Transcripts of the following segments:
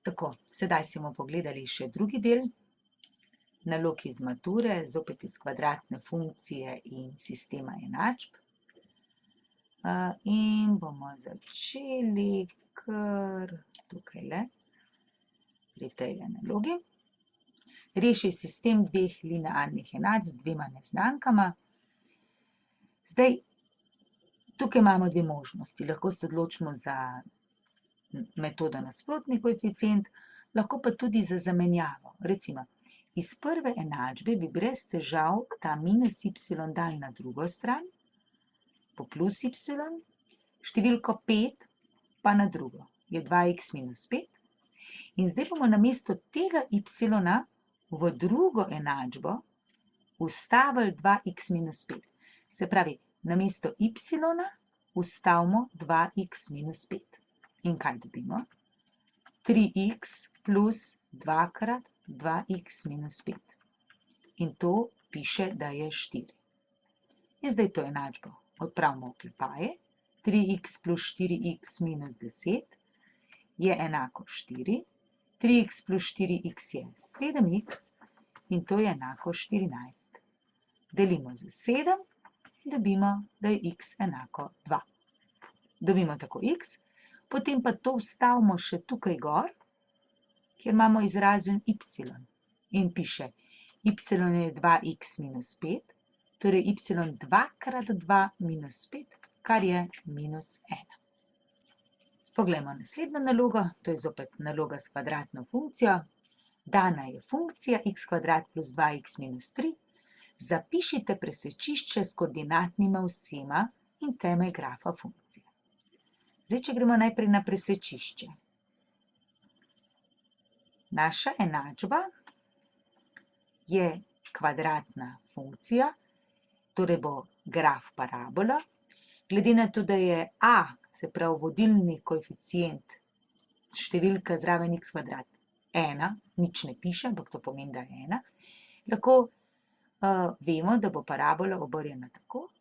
Tako, sedaj si bomo pogledali še drugi del nalog iz mature, zopet iz kvadratne funkcije in sistema enačb. In bomo začeli kar tukajle, pri tejle nalogi. Reši sistem dveh linearnih enačb z dvema neznankama. Zdaj, tukaj imamo dve možnosti. Lahko se odločimo za metodo nasprotni koeficient, lahko pa tudi za zamenjavo. Recimo, iz prve enačbe bi brez težav ta minus y dali na drugo stran, po plus y, številko 5 pa na drugo, je 2x minus 5. In zdaj bomo namesto tega y v drugo enačbo vstavili 2x minus 5. Se pravi, namesto y vstavimo 2x minus 5. In kaj dobimo? 3x plus 2 krat 2x minus 5. In to piše, da je 4. In zdaj to enačbo odpravimo oklepaje. 3x plus 4x minus 10 je enako 4. 3x plus 4x je 7x in to je enako 14. Delimo z 7 in dobimo, da je x enako 2. Dobimo tako x, potem pa to vstavimo še tukaj gor, kjer imamo izrazen y. In piše, y je 2x minus 5, torej y 2 krat 2 minus 5, kar je minus 1. Poglejmo naslednjo nalogo, to je zopet naloga s kvadratno funkcijo. Dana je funkcija x kvadrat plus 2x minus 3. Zapišite presečišče s koordinatnima osema in teme grafa funkcije. Zdaj, če gremo najprej na presečišče. Naša enačba je kvadratna funkcija, torej bo graf parabola. Glede na to, da je a, se pravi vodilni koeficient, številka zraven x kvadrat 1, nič ne piše, ampak to pomeni, da je 1, lahko vemo, da bo parabola obrnjena tako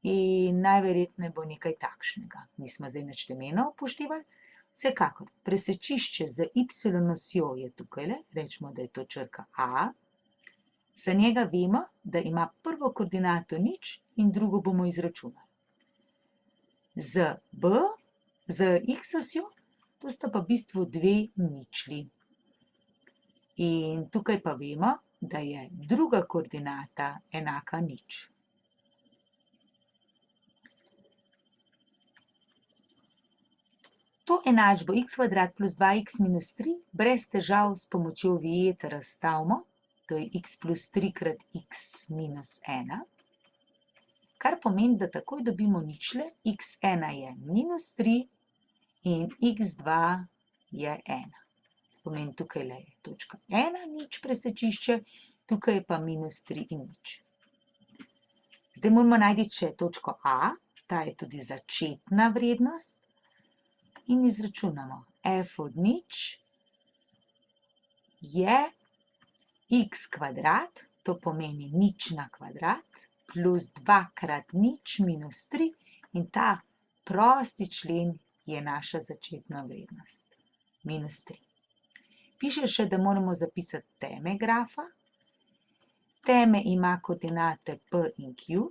in najverjetneje bo nekaj takšnega. Nismo zdaj nič temena upoštevali. Vsekakor, presečišče z y osjo je tukajle, rečemo, da je to črka a. Za njega vemo, da ima prvo koordinato nič in drugo bomo izračunali. Z b, z x osjo, to sta pa v bistvu dve ničli. In tukaj pa vemo, da je druga koordinata enaka nič. To enačbo x kvadrat plus 2x minus 3 brez težav s pomočjo vijete razstavimo, to je x plus 3 krat x minus 1, kar pomeni, da takoj dobimo ničle, x1 je minus 3 in x2 je 1. Pomeni, tukaj je točka 1, nič presečišče, tukaj je pa minus 3 in nič. Zdaj moramo najti še točko a, ta je tudi začetna vrednost, in izračunamo f od nič je x kvadrat, to pomeni nič na kvadrat, plus 2 krat nič minus 3 in ta prosti člen je naša začetna vrednost, minus 3. Piše še, da moramo zapisati teme grafa. Teme ima koordinate p in q.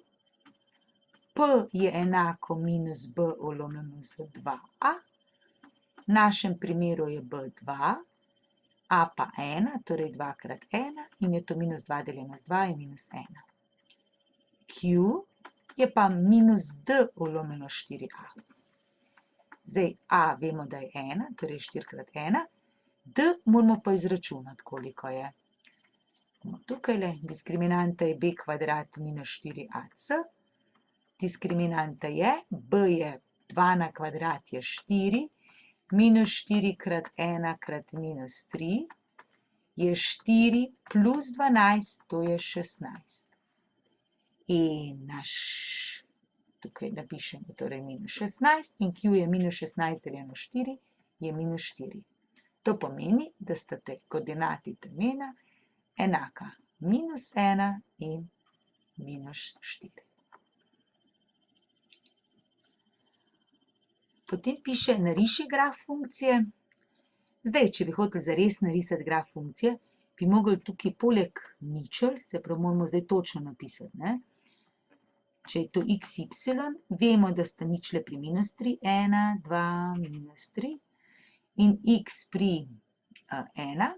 P je enako minus b lomljeno z 2a. V našem primeru je b2, a pa 1, torej 2 krat 1 in je to minus 2 deljeno z 2 je minus 1. Q je pa minus d lomljeno 4a. Zdaj a vemo, da je 1, torej 4 krat 1, d moramo pa izračunati, koliko je. Tukajle diskriminanta je b kvadrat minus 4ac, diskriminanta je, b je 2 na kvadrat je 4, minus 4 krat 1 krat minus 3 je 4 plus 12, to je 16. In naš, tukaj napišemo torej minus 16 in q je minus 16 deljeno 4 je minus 4. To pomeni, da sta te koordinati temena enaka minus 1 in minus 4. Potem piše, nariši graf funkcije. Zdaj, če bi hoteli zares narisati graf funkcije, bi mogli tukaj poleg ničel, se pravi, moramo zdaj točno napisati, ne? Če je to x, y, vemo, da sta ničle pri -3, 1, 2, -3 in x pri 1.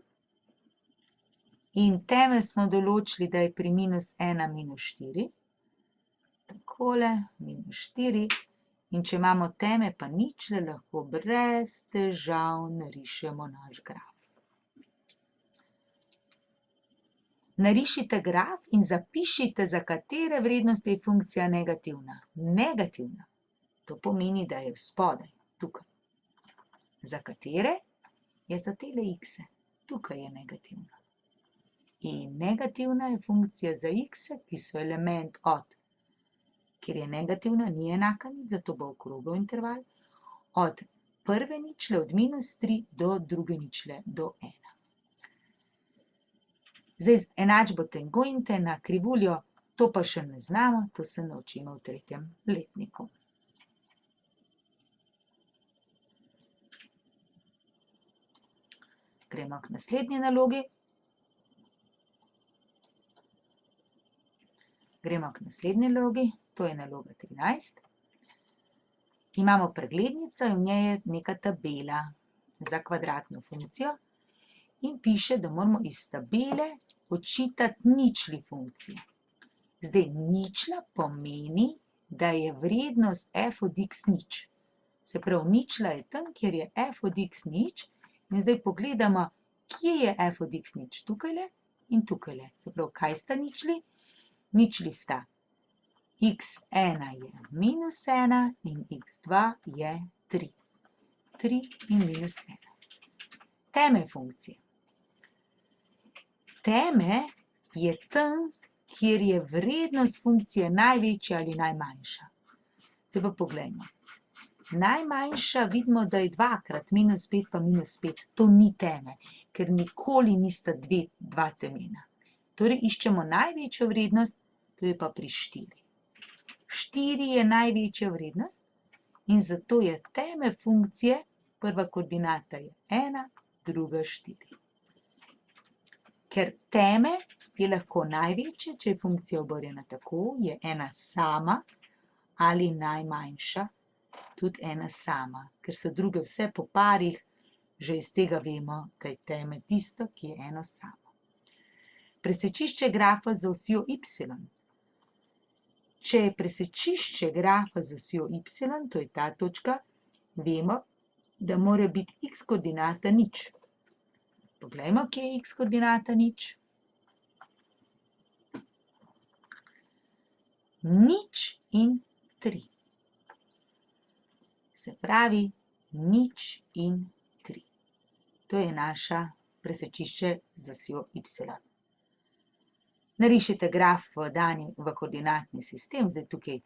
In temelj smo določili, da je pri -1, -4. Takole, -4. In če imamo teme pa ničle, lahko brez težav narišemo naš graf. Narišite graf in zapišite, za katere vrednosti je funkcija negativna. Negativna. To pomeni, da je spodaj, tukaj. Za katere? Je za tele x-e. Tukaj je negativna. In negativna je funkcija za x-e, ki so element od, ker je negativna, ni enaka nič, zato bo okrogel interval, od prve ničle, od -3 do druge ničle, do 1. Zdaj, enačbo tangente na krivuljo, to pa še ne znamo, to se naučimo v 3. letniku. Gremo k naslednji nalogi. To je naloga 13. Imamo preglednico in v njej je neka tabela za kvadratno funkcijo in piše, da moramo iz tabele odčitati ničli funkcije. Zdaj, ničla pomeni, da je vrednost f od x nič. Se pravi, ničla je tam, kjer je f od x nič. In zdaj pogledamo, kje je f od x nič. Tukajle in tukajle. Se pravi, kaj sta ničli? Ničli sta x1 je -1 in x2 je 3. 3 in -1. Temelj funkcije. Temelj je tam, kjer je vrednost funkcije največja ali najmanjša. Zdaj pa poglejmo. Najmanjša vidimo, da je 2 krat -5 pa -5. To ni temelj, ker nikoli nista dva temena. Torej iščemo največjo vrednost, to je pa pri 4. 4 je največja vrednost in zato je temelj funkcije, prva koordinata je 1, druga 4. Ker temelj je lahko največje, če je funkcija obrnjena tako, je ena sama ali najmanjša, tudi ena sama. Ker so druge vse po parih, že iz tega vemo, da je temelj tisto, ki je eno samo. Presečišče grafa z osjo y. Če je presečišče grafa z osjo y, to je ta točka, vemo, da mora biti x koordinata nič. Poglejmo, kje je x koordinata nič. Nič in 3. Se pravi, nič in 3. To je naša presečišče z osjo y. Narišite graf v koordinatni sistem. Zdaj tukaj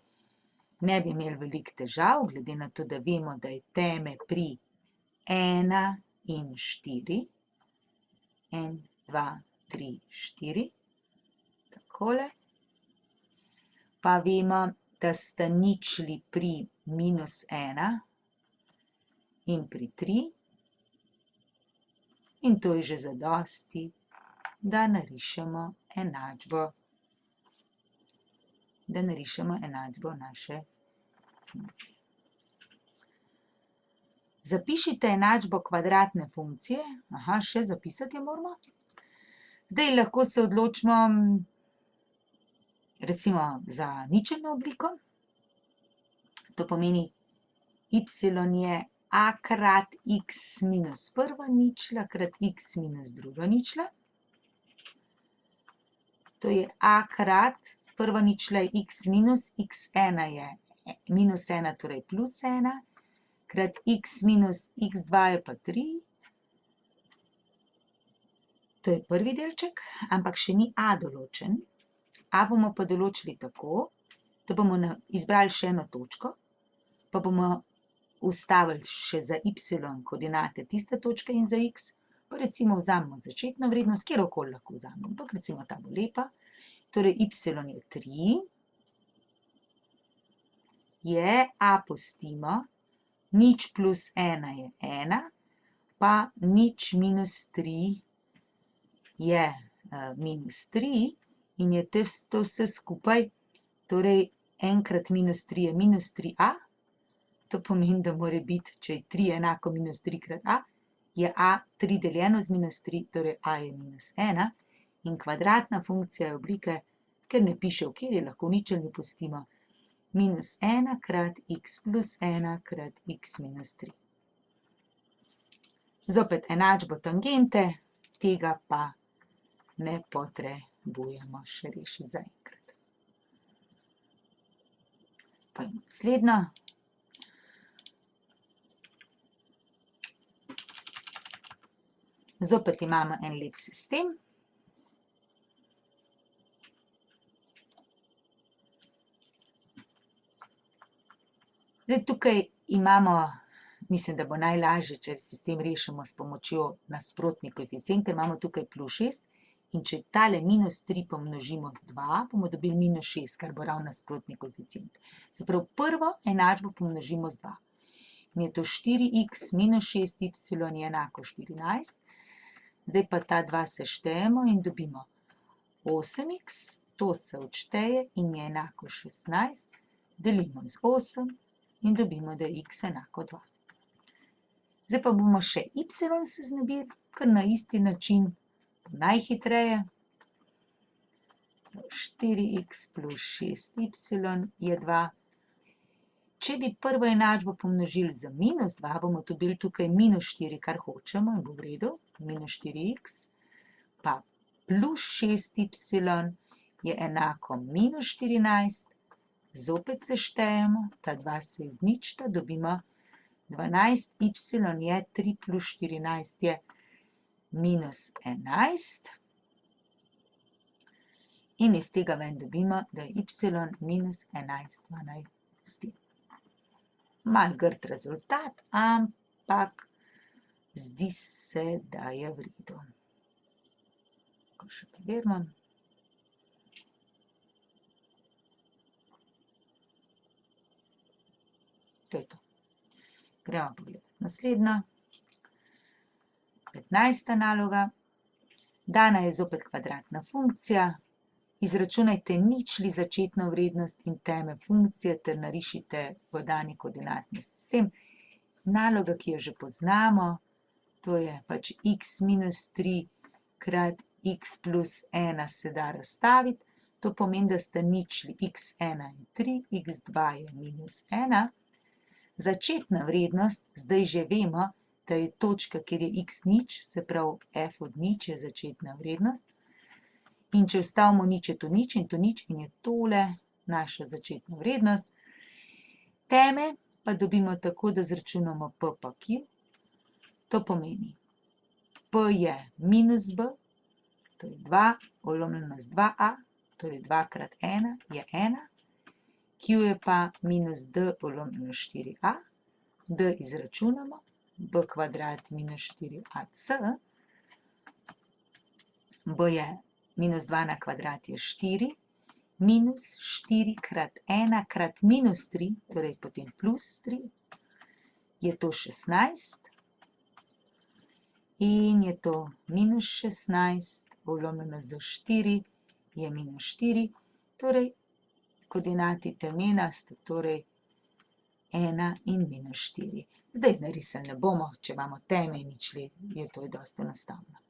ne bi imeli veliko težav, glede na to, da vemo, da je temelj pri 1 in 4. 1, 2, 3, 4. Takole. Pa vemo, da sta ničli pri -1 in pri 3. In to je že zadosti, da narišemo enačbo naše funkcije. Zapišite enačbo kvadratne funkcije. Še zapisati jo moramo. Zdaj lahko se odločimo recimo za ničelno obliko. To pomeni, y je a krat x minus prva ničla krat x minus druga ničla. To je a krat, prva ničla je x minus, x1 je -1, torej +1, krat x minus x2 je pa 3. To je prvi delček, ampak še ni a določen. A bomo pa določili tako, da bomo izbrali še eno točko, pa bomo ustavili še za y koordinate tiste točke in za x, pa recimo vzamemo začetno vrednost, kjerokoli lahko vzamemo, ampak recimo ta bo lepa. Torej y je 3, je a pustimo, nič plus 1 je 1, pa nič minus 3 je minus 3 in je to vse skupaj, torej n krat minus 3 je minus 3a, to pomeni, da mora biti, če je 3 enako minus 3 krat a, je a 3 deljeno z minus 3, torej a je minus 1 in kvadratna funkcija je oblike, ker ne piše, v kateri, lahko v ničelni pustimo, minus 1 krat x plus 1 krat x minus 3. Zopet enačbo tangente, tega pa ne potrebujemo še rešiti zaenkrat. Pojdimo naslednjo. Zopet imamo en lep sistem. Zdaj tukaj imamo, mislim, da bo najlažje, če sistem rešimo s pomočjo nasprotni koeficient, ker imamo tukaj plus 6 in če tale minus 3 pomnožimo z 2, bomo dobili minus 6, kar bo ravno nasprotni koeficient. Se pravi, prvo enačbo pomnožimo z 2. In je to 4x minus 6y je enako 14. Zdaj pa ta dva seštejemo in dobimo 8x, to se odšteje in je enako 16, delimo z 8 in dobimo, da je x enako 2. Zdaj pa bomo še y se znebili, kar na isti način, najhitreje. 4x plus 6y je 2. Če bi prvo enačbo pomnožili z minus 2, bomo dobili tukaj minus 4, kar hočemo in bo v redu, minus 4x, pa plus 6y je enako minus 14, zopet seštejemo, ta dva se izničita, dobimo 12y je 3 plus 14 je minus 11. In iz tega ven dobimo, da je y minus 11 12. Malo grd rezultat, ampak zdi se, da je v redu. Ko še preverimo. To je to. Gremo pogledati naslednjo. 15. naloga. Dana je zopet kvadratna funkcija. Izračunajte ničli začetno vrednost in teme funkcije ter narišite v dani koordinatni sistem. Naloga, ki jo že poznamo, to je pač x minus 3 krat x plus 1 se da razstaviti. To pomeni, da sta ničli x1 je 3, x2 je minus 1. Začetna vrednost, zdaj že vemo, da je točka, kjer je x nič, se pravi f od nič je začetna vrednost. In če vstavimo nič, je to nič in to nič in je tole naša začetna vrednost. Teme pa dobimo tako, da zračunamo p pa q. To pomeni, p je minus b, to je 2, ulomljeno z 2a, torej 2 krat 1 je 1. Q je pa minus d ulomljeno 4a, d izračunamo, b kvadrat minus 4ac, b je minus 2 na kvadrat je 4, minus 4 krat 1 krat minus 3, torej potem plus 3, je to 16 in je to minus 16, ulomljeno z 4 je minus 4, torej koordinati temena sta torej 1 in minus 4. Zdaj narisali ne bomo, če imamo teme in ničli, je to dosti enostavno.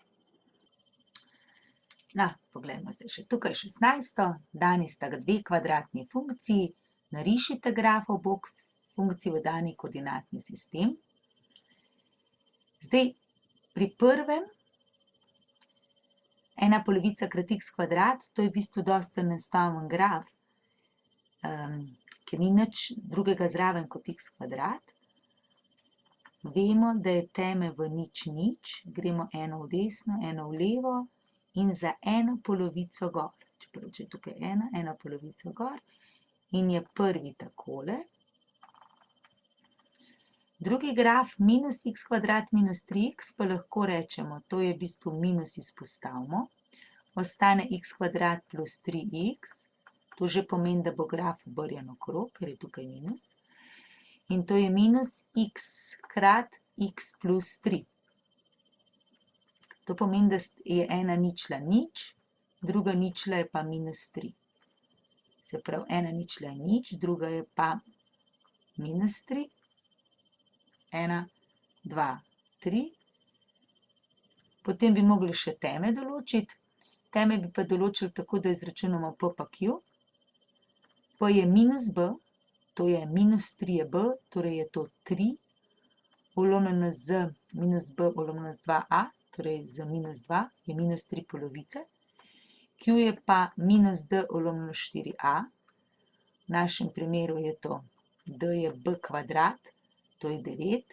No, poglejmo zdaj še tukaj 16. Dani sta dve kvadratni funkciji, narišite graf obok funkcij v dani koordinatni sistem. Zdaj, pri prvem, ena polovica krat x kvadrat, to je v bistvu dosti enostaven graf, ker ni nič drugega zraven kot x kvadrat. Vemo, da je teme v nič nič, gremo eno v desno, eno v levo in za eno polovico gor. Čeprav, če je tukaj ena polovica gor in je prvi takole. Drugi graf minus x kvadrat minus 3x pa lahko rečemo, to je v bistvu minus izpostavimo, ostane x kvadrat plus 3x, to že pomeni, da bo graf obrnjen okrog, ker je tukaj minus. In to je minus x krat x plus 3. To pomeni, da je ena ničla nič, druga ničla je pa -3. Se pravi, ena ničla je nič, druga je pa -3. 1, 2, 3. Potem bi mogli še teme določiti. Teme bi pa določili tako, da izračunamo P pa Q. P je -B, to je -3 je B, torej je to 3, ulomljeno z -B ulomljeno z 2a, torej z -2 je -3 polovice. Q je pa -D ulomljeno 4a. V našem primeru je to D je B kvadrat, to je 9.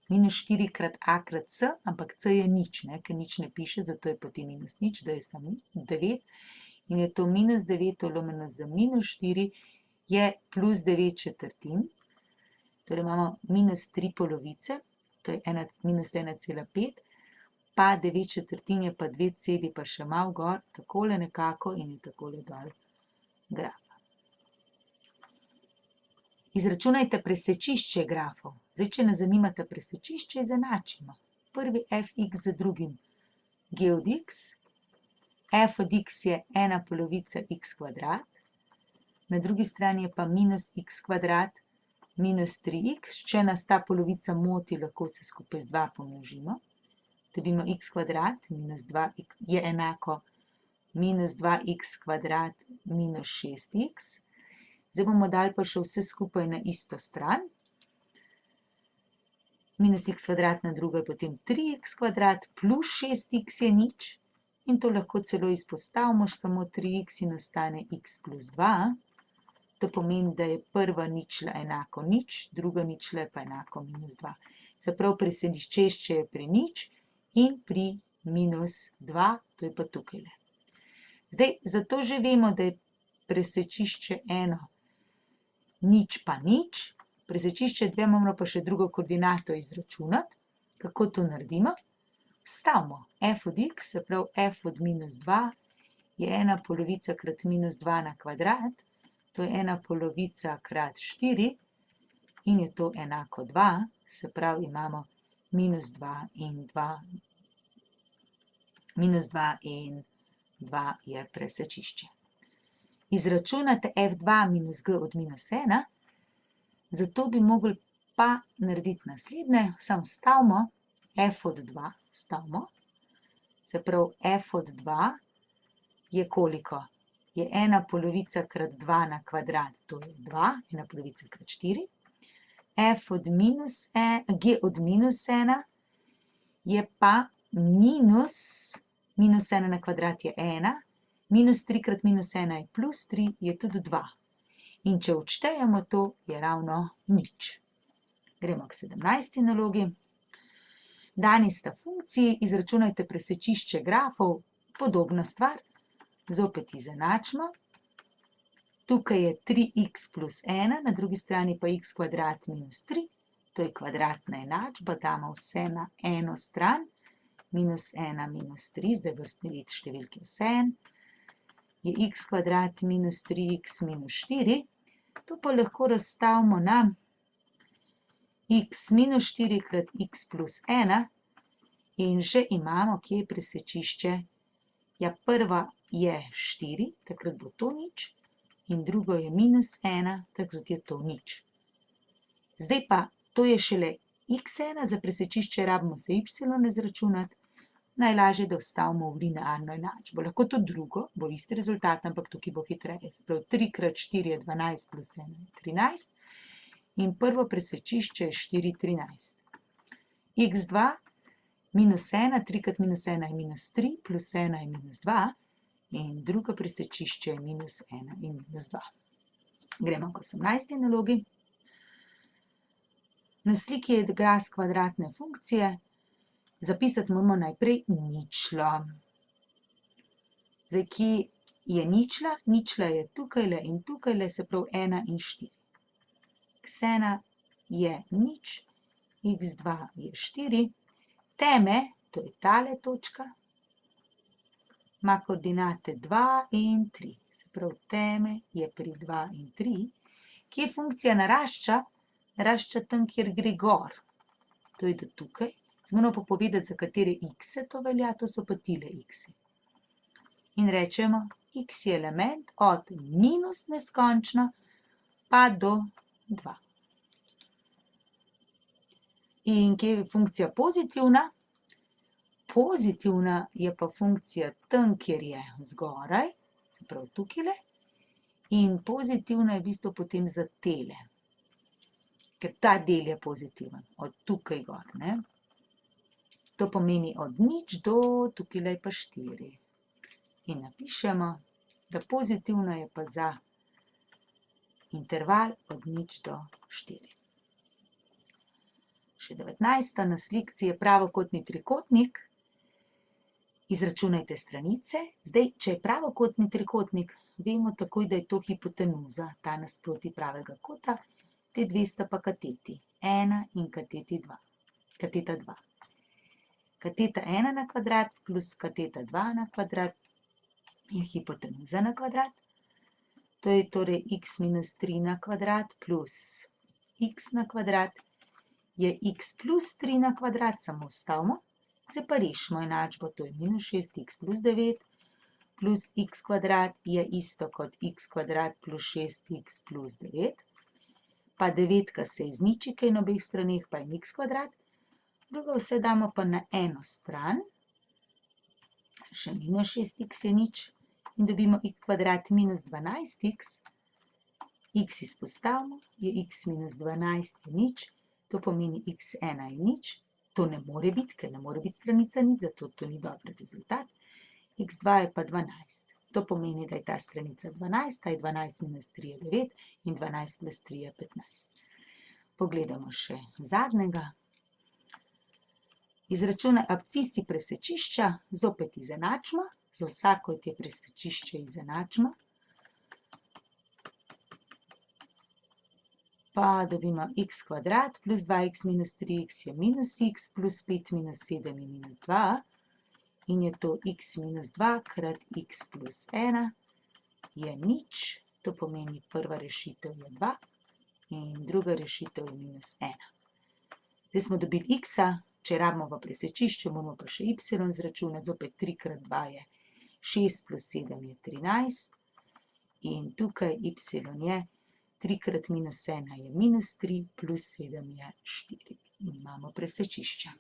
-4 krat a krat c, ampak c je nič, ne, ker nič ne piše, zato je potem -0, D je samo 9. In je to -9 ulomljeno z -4 je +9/4. Torej imamo -3 polovice, to je -1,5, pa 9/4 je pa 2 celi pa še malo gor, takole nekako in je takole dol graf. Izračunajte presečišče grafov. Zdaj, če nas zanimata presečišče, izenačimo. Prvi fx z drugim g od x. F od x je 1 polovica x kvadrat. Na drugi strani je pa -x kvadrat -3x. Če nas ta polovica moti, lahko vse skupaj z 2 pomnožimo. Dobimo x kvadrat -2x je enako -2x kvadrat -6x. Zdaj bomo dali pa še vse skupaj na isto stran. -x kvadrat na drugo je potem 3x kvadrat plus 6x je nič. In to lahko celo izpostavimo, samo 3x in ostane x plus 2. To pomeni, da je prva ničla enako nič, druga ničla je pa enako -2. Se pravi, presečišče je pri nič in pri -2, to je pa tukajle. Zdaj, zato že vemo, da je presečišče 1 nič pa nič, presečišče 2 moramo pa še drugo koordinato izračunati. Kako to naredimo? Vstavimo f od x, se pravi f od -2 je 1 polovica krat -2 na kvadrat, to je 1 polovica krat 4 in je to enako 2, se pravi imamo -2 in 2. -2 in 2 je presečišče. Izračunate f2 minus g od -1, zato bi mogli pa narediti naslednje, samo vstavimo f od 2, vstavimo, se pravi f od 2 je koliko? Je 1 polovica krat 2 na kvadrat, to je 2, 1 polovica krat 4. F od g od -1 je pa -1 na kvadrat je 1, -3 krat -1 je +3, je tudi 2. In če odštejemo to, je ravno nič. Gremo k 17. nalogi. Dani sta funkciji, izračunajte presečišče grafov, podobna stvar. Zopet izenačimo. Tukaj je 3x plus 1, na drugi strani pa x kvadrat minus 3. To je kvadratna enačba, damo vse na eno stran. -1 minus 3, zdaj vrstni red številke vseeno. Je x kvadrat minus 3x minus 4. To pa lahko razstavimo na x minus 4 krat x plus 1 in že imamo, kje je presečišče. Ja, prva je 4, takrat bo to nič, in drugo je -1, takrat je to nič. Zdaj pa, to je šele x1, za presečišče rabimo se y izračunati. Najlažje, da vstavimo v linearno enačbo. Lahko tudi drugo, bo isti rezultat, ampak tukaj bo hitreje. Se pravi, 3 krat 4 je 12 plus 1 je 13. In prvo presečišče je 4, 13. x2 minus 1, 3 krat -1 je -3, plus 1 je -2. In drugo presečišče je -1 in -2. Gremo k 18. nalogi. Na sliki je graf kvadratne funkcije. Zapisati moramo najprej ničlo. Zdaj, kje je ničla? Ničla je tukajle in tukajle, se pravi 1 in 4. x1 je nič, x2 je 4. Teme, to je tale točka, ima koordinate 2 in 3. Se pravi, teme je pri 2 in 3. Kje funkcija narašča? Narašča tam, kjer gre gor. To je do tukaj. Moramo pa povedati, za katere x-e to velja, to so pa tile x-i. In rečemo, x je element od minus neskončno pa do 2. In kje je funkcija pozitivna? Pozitivna je pa funkcija tam, kjer je zgoraj, se pravi tukajle, in pozitivna je v bistvu potem za tele, ker ta del je pozitiven, od tukaj gor, ne. To pomeni od 0 do tukajle je pa 4. In napišemo, da pozitivna je pa za interval od 0 do 4. Še 19. na slikci je pravokotni trikotnik. Izračunajte stranice. Zdaj, če je pravokotni trikotnik, vemo takoj, da je to hipotenuza, ta nasproti pravega kota, te dve sta pa kateti, 1 in kateta 2. Kateta 1 na kvadrat plus kateta 2 na kvadrat je hipotenuza na kvadrat. To je torej x minus 3 na kvadrat plus x na kvadrat je x plus 3 na kvadrat, samo vstavimo. Zdaj pa rešimo enačbo, to je minus 6x plus 9 plus x kvadrat je isto kot x kvadrat plus 6x plus 9. Pa 9 se izniči, kaj na obeh straneh pa je x kvadrat. Drugo vse damo pa na eno stran, še minus 6x je nič in dobimo x kvadrat minus 12x. X izpostavimo, je x minus 12 je nič, to pomeni x1 je nič. To ne more biti, ker ne more biti stranica nič, zato to ni dober rezultat. x2 je pa 12. To pomeni, da je ta stranica 12, ta je 12 minus 3 je 9 in 12 plus 3 je 15. Pogledamo še zadnjega. Izračunaj abscisi presečišča, zopet izenačimo, za vsako te presečišče izenačimo. Pa dobimo x kvadrat plus 2x minus 3x je minus x plus 5 minus 7 je minus 2 in je to x minus 2 krat x plus 1 je nič, to pomeni prva rešitev je 2 in druga rešitev je minus 1. Zdaj smo dobili x-a, če rabimo pa presečišče, moramo pa še y izračunati, zopet 3 krat 2 je 6 plus 7 je 13 in tukaj y je 3 krat minus 1 je minus 3 plus 7 je 4 in imamo presečišče.